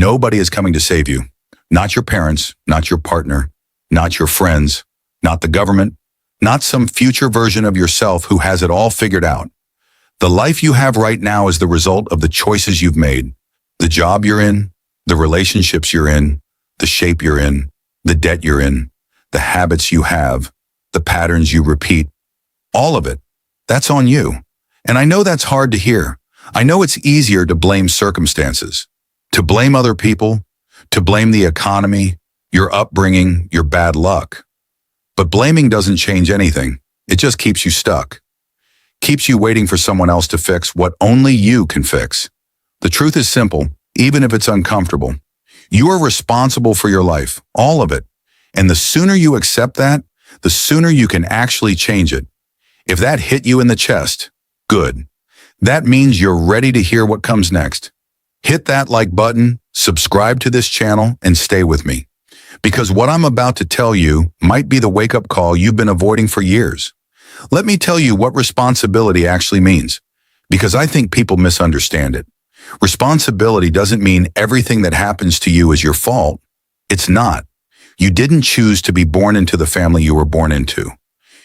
Nobody is coming to save you. Not your parents, not your partner, not your friends, not the government, not some future version of yourself who has it all figured out. The life you have right now is the result of the choices you've made. The job you're in, the relationships you're in, the shape you're in, the debt you're in, the habits you have, the patterns you repeat. All of it. That's on you. And I know that's hard to hear. I know it's easier to blame circumstances, to blame other people, to blame the economy, your upbringing, your bad luck. But blaming doesn't change anything. It just keeps you stuck. Keeps you waiting for someone else to fix what only you can fix. The truth is simple, even if it's uncomfortable. You are responsible for your life, all of it. And the sooner you accept that, the sooner you can actually change it. If that hit you in the chest, good. That means you're ready to hear what comes next. Hit that like button, subscribe to this channel, and stay with me. Because what I'm about to tell you might be the wake-up call you've been avoiding for years. Let me tell you what responsibility actually means, because I think people misunderstand it. Responsibility doesn't mean everything that happens to you is your fault. It's not. You didn't choose to be born into the family you were born into.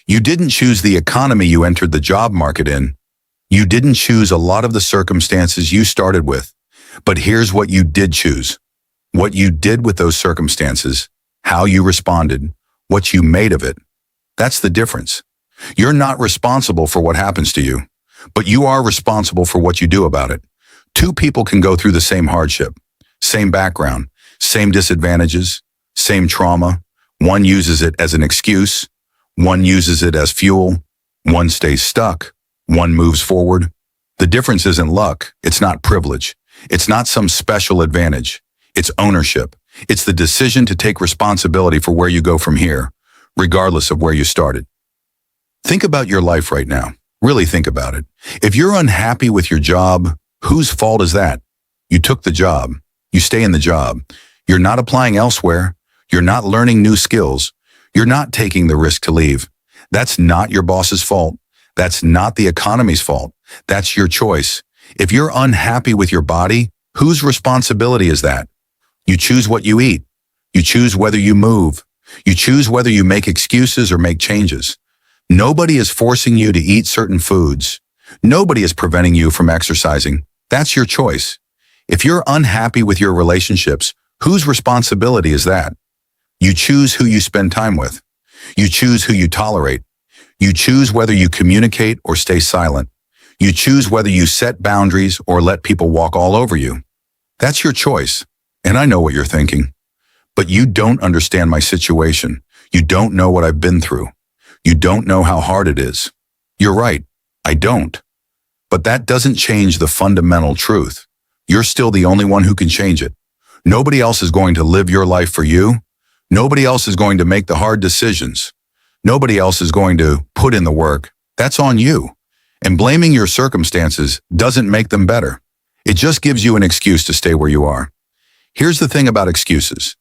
You didn't choose the economy you entered the job market in. You didn't choose a lot of the circumstances you started with. But here's what you did choose. What you did with those circumstances, how you responded, what you made of it. That's the difference. You're not responsible for what happens to you, but you are responsible for what you do about it. Two people can go through the same hardship, same background, same disadvantages, same trauma. One uses it as an excuse. One uses it as fuel. One stays stuck. One moves forward. The difference isn't luck. It's not privilege. It's not some special advantage. It's ownership. It's the decision to take responsibility for where you go from here, regardless of where you started. Think about your life right now. Really think about it. If you're unhappy with your job, whose fault is that? You took the job. You stay in the job. You're not applying elsewhere. You're not learning new skills. You're not taking the risk to leave. That's not your boss's fault. That's not the economy's fault. That's your choice. If you're unhappy with your body, whose responsibility is that? You choose what you eat. You choose whether you move. You choose whether you make excuses or make changes. Nobody is forcing you to eat certain foods. Nobody is preventing you from exercising. That's your choice. If you're unhappy with your relationships, whose responsibility is that? You choose who you spend time with. You choose who you tolerate. You choose whether you communicate or stay silent. You choose whether you set boundaries or let people walk all over you. That's your choice. And I know what you're thinking. But you don't understand my situation. You don't know what I've been through. You don't know how hard it is. You're right. I don't. But that doesn't change the fundamental truth. You're still the only one who can change it. Nobody else is going to live your life for you. Nobody else is going to make the hard decisions. Nobody else is going to put in the work. That's on you. And blaming your circumstances doesn't make them better. It just gives you an excuse to stay where you are. Here's the thing about excuses.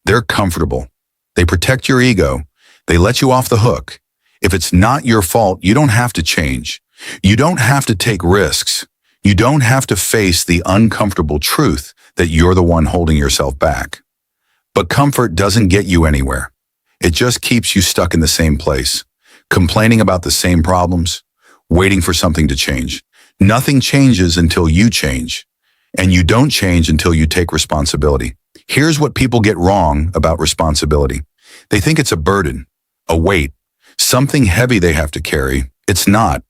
They're comfortable. They protect your ego. They let you off the hook. If it's not your fault, you don't have to change. You don't have to take risks. You don't have to face the uncomfortable truth that you're the one holding yourself back. But comfort doesn't get you anywhere. It just keeps you stuck in the same place, complaining about the same problems, waiting for something to change. Nothing changes until you change, and you don't change until you take responsibility. Here's what people get wrong about responsibility. They think it's a burden, a weight, something heavy they have to carry. It's not.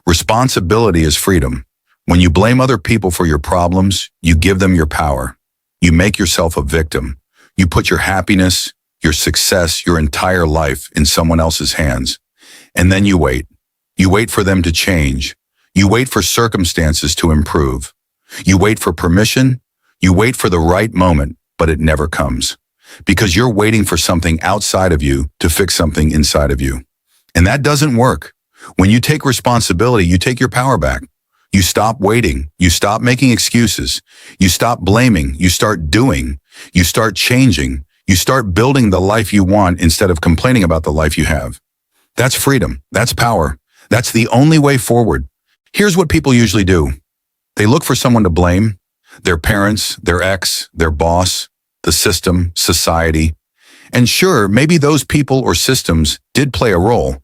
Responsibility is freedom. When you blame other people for your problems, you give them your power. You make yourself a victim. You put your happiness, your success, your entire life in someone else's hands. And then you wait. You wait for them to change. You wait for circumstances to improve. You wait for permission. You wait for the right moment, but it never comes. Because you're waiting for something outside of you to fix something inside of you. And that doesn't work. When you take responsibility, you take your power back. You stop waiting. You stop making excuses. You stop blaming. You start doing. You start changing. You start building the life you want instead of complaining about the life you have. That's freedom. That's power. That's the only way forward. Here's what people usually do. They look for someone to blame. Their parents, their ex, their boss, the system, society. And sure, maybe those people or systems did play a role.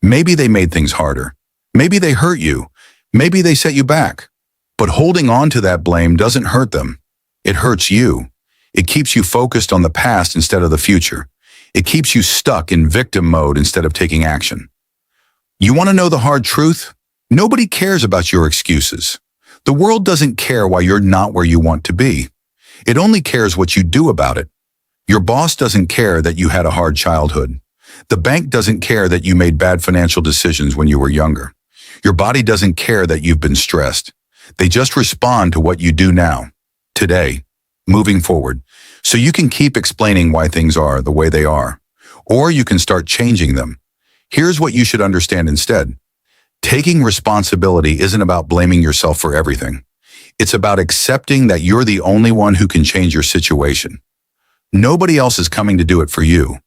Maybe they made things harder. Maybe they hurt you. Maybe they set you back. But holding on to that blame doesn't hurt them. It hurts you. It keeps you focused on the past instead of the future. It keeps you stuck in victim mode instead of taking action. You want to know the hard truth? Nobody cares about your excuses. The world doesn't care why you're not where you want to be. It only cares what you do about it. Your boss doesn't care that you had a hard childhood. The bank doesn't care that you made bad financial decisions when you were younger. Your body doesn't care that you've been stressed. They just respond to what you do now, today, moving forward. So you can keep explaining why things are the way they are, or you can start changing them. Here's what you should understand instead. Taking responsibility isn't about blaming yourself for everything. It's about accepting that you're the only one who can change your situation. Nobody else is coming to do it for you.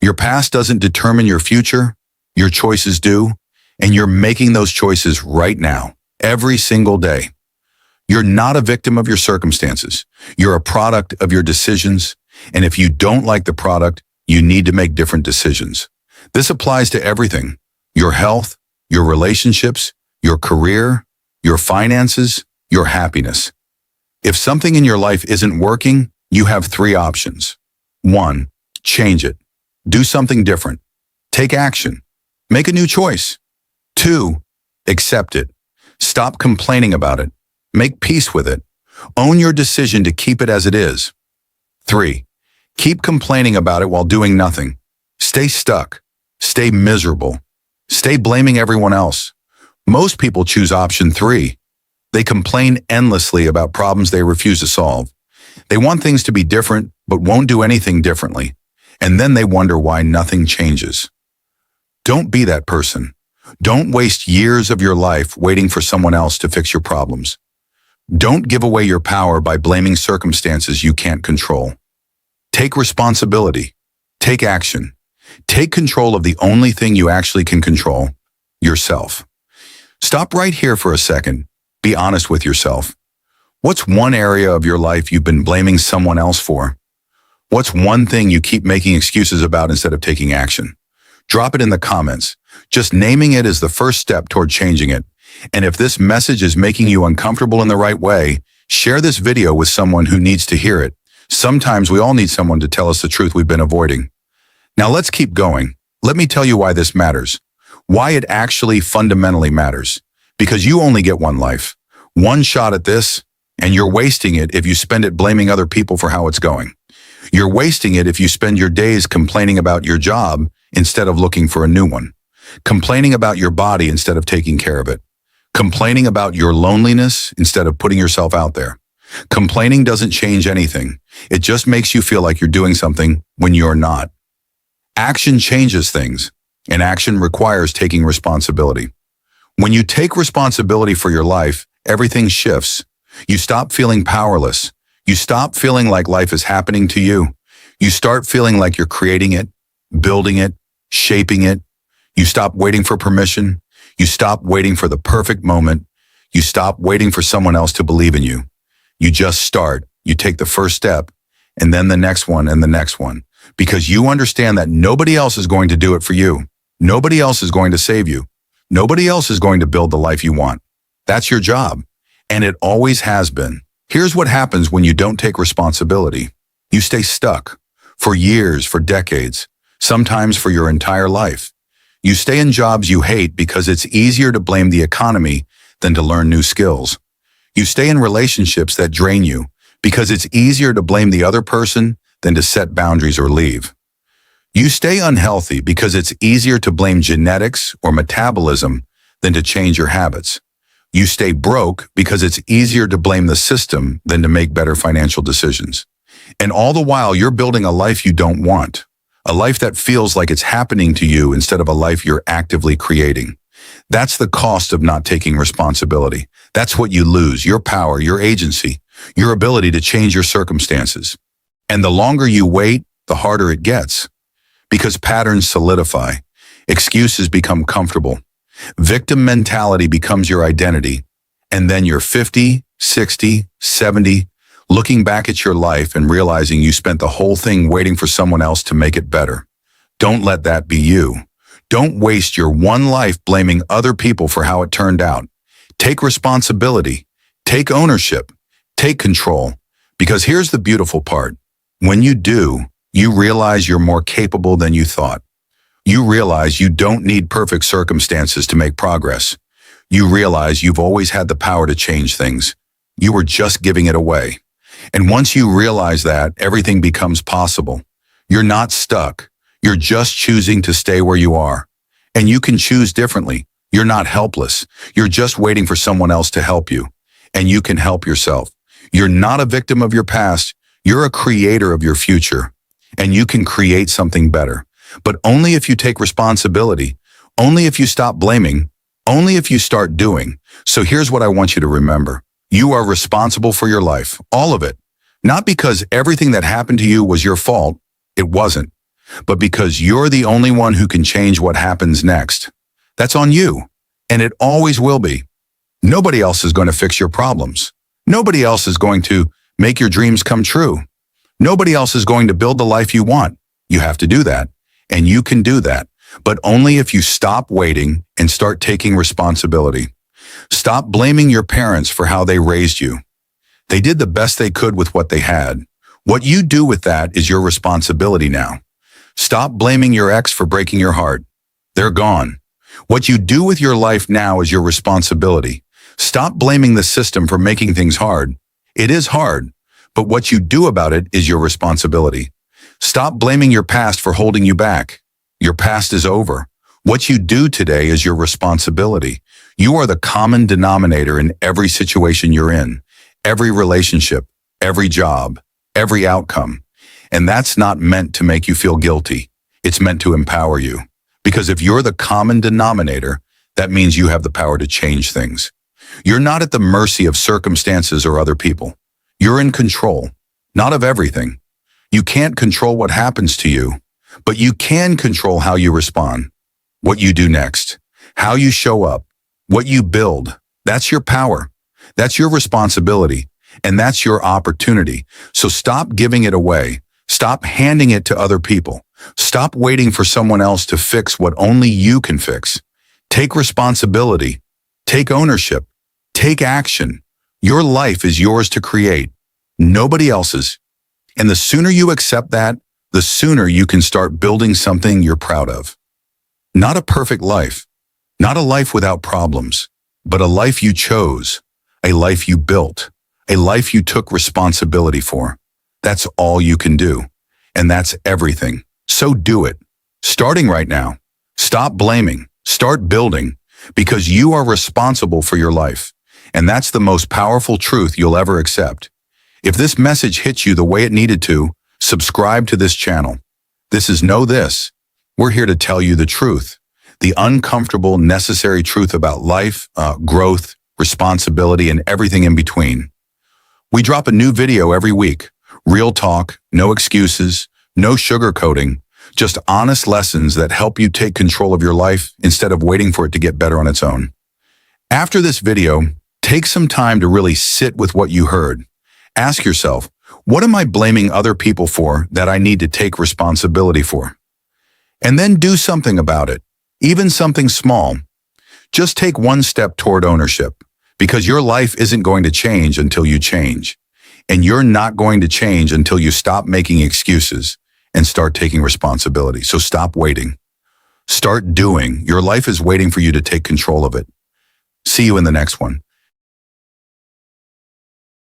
Your past doesn't determine your future. Your choices do, and you're making those choices right now, every single day. You're not a victim of your circumstances. You're a product of your decisions, and if you don't like the product, you need to make different decisions. This applies to everything: your health, your relationships, your career, your finances, your happiness. If something in your life isn't working, you have three options. 1. Change it. Do something different. Take action. Make a new choice. 2. Accept it. Stop complaining about it. Make peace with it. Own your decision to keep it as it is. 3. Keep complaining about it while doing nothing. Stay stuck. Stay miserable. Stay blaming everyone else. Most people choose option 3. They complain endlessly about problems they refuse to solve. They want things to be different, but won't do anything differently. And then they wonder why nothing changes. Don't be that person. Don't waste years of your life waiting for someone else to fix your problems. Don't give away your power by blaming circumstances you can't control. Take responsibility. Take action. Take control of the only thing you actually can control: yourself. Stop right here for a second. Be honest with yourself. What's one area of your life you've been blaming someone else for? What's one thing you keep making excuses about instead of taking action? Drop it in the comments. Just naming it is the first step toward changing it. And if this message is making you uncomfortable in the right way, share this video with someone who needs to hear it. Sometimes we all need someone to tell us the truth we've been avoiding. Now let's keep going. Let me tell you why this matters. Why it actually fundamentally matters. Because you only get one life, one shot at this, and you're wasting it if you spend it blaming other people for how it's going. You're wasting it if you spend your days complaining about your job instead of looking for a new one. Complaining about your body instead of taking care of it. Complaining about your loneliness instead of putting yourself out there. Complaining doesn't change anything. It just makes you feel like you're doing something when you're not. Action changes things, and action requires taking responsibility. When you take responsibility for your life, everything shifts. You stop feeling powerless. You stop feeling like life is happening to you. You start feeling like you're creating it, building it, shaping it. You stop waiting for permission. You stop waiting for the perfect moment. You stop waiting for someone else to believe in you. You just start. You take the first step, and then the next one and the next one, because you understand that nobody else is going to do it for you. Nobody else is going to save you. Nobody else is going to build the life you want. That's your job, and it always has been. Here's what happens when you don't take responsibility. You stay stuck for years, for decades, sometimes for your entire life. You stay in jobs you hate because it's easier to blame the economy than to learn new skills. You stay in relationships that drain you because it's easier to blame the other person than to set boundaries or leave. You stay unhealthy because it's easier to blame genetics or metabolism than to change your habits. You stay broke because it's easier to blame the system than to make better financial decisions. And all the while, you're building a life you don't want, a life that feels like it's happening to you instead of a life you're actively creating. That's the cost of not taking responsibility. That's what you lose: your power, your agency, your ability to change your circumstances. And the longer you wait, the harder it gets. Because patterns solidify, excuses become comfortable, victim mentality becomes your identity, And then you're 50, 60, 70, looking back at your life and realizing you spent the whole thing waiting for someone else to make it better. Don't let that be you. Don't waste your one life blaming other people for how it turned out. Take responsibility. Take ownership. Take control. Because here's the beautiful part. When you do, you realize you're more capable than you thought. You realize you don't need perfect circumstances to make progress. You realize you've always had the power to change things. You were just giving it away. And once you realize that, everything becomes possible. You're not stuck. You're just choosing to stay where you are. And you can choose differently. You're not helpless. You're just waiting for someone else to help you. And you can help yourself. You're not a victim of your past. You're a creator of your future. And you can create something better. But only if you take responsibility. Only if you stop blaming. Only if you start doing. So here's what I want you to remember. You are responsible for your life. All of it. Not because everything that happened to you was your fault. It wasn't. But because you're the only one who can change what happens next. That's on you. And it always will be. Nobody else is going to fix your problems. Nobody else is going to make your dreams come true. Nobody else is going to build the life you want. You have to do that. And you can do that. But only if you stop waiting and start taking responsibility. Stop blaming your parents for how they raised you. They did the best they could with what they had. What you do with that is your responsibility now. Stop blaming your ex for breaking your heart. They're gone. What you do with your life now is your responsibility. Stop blaming the system for making things hard. It is hard, but what you do about it is your responsibility. Stop blaming your past for holding you back. Your past is over. What you do today is your responsibility. You are the common denominator in every situation you're in, every relationship, every job, every outcome. And that's not meant to make you feel guilty. It's meant to empower you. Because if you're the common denominator, that means you have the power to change things. You're not at the mercy of circumstances or other people. You're in control, not of everything. You can't control what happens to you, but you can control how you respond, what you do next, how you show up, what you build. That's your power. That's your responsibility. And that's your opportunity. So stop giving it away. Stop handing it to other people. Stop waiting for someone else to fix what only you can fix. Take responsibility. Take ownership. Take action. Your life is yours to create, nobody else's. And the sooner you accept that, the sooner you can start building something you're proud of. Not a perfect life, not a life without problems, but a life you chose, a life you built, a life you took responsibility for. That's all you can do. And that's everything. So do it. Starting right now. Stop blaming. Start building. Because you are responsible for your life. And that's the most powerful truth you'll ever accept. If this message hits you the way it needed to, subscribe to this channel. This is Know This. We're here to tell you the truth. The uncomfortable, necessary truth about life, growth, responsibility, and everything in between. We drop a new video every week. Real talk, no excuses, no sugarcoating, just honest lessons that help you take control of your life instead of waiting for it to get better on its own. After this video, take some time to really sit with what you heard. Ask yourself, what am I blaming other people for that I need to take responsibility for? And then do something about it, even something small. Just take one step toward ownership, because your life isn't going to change until you change. And you're not going to change until you stop making excuses and start taking responsibility. So stop waiting. Start doing. Your life is waiting for you to take control of it. See you in the next one.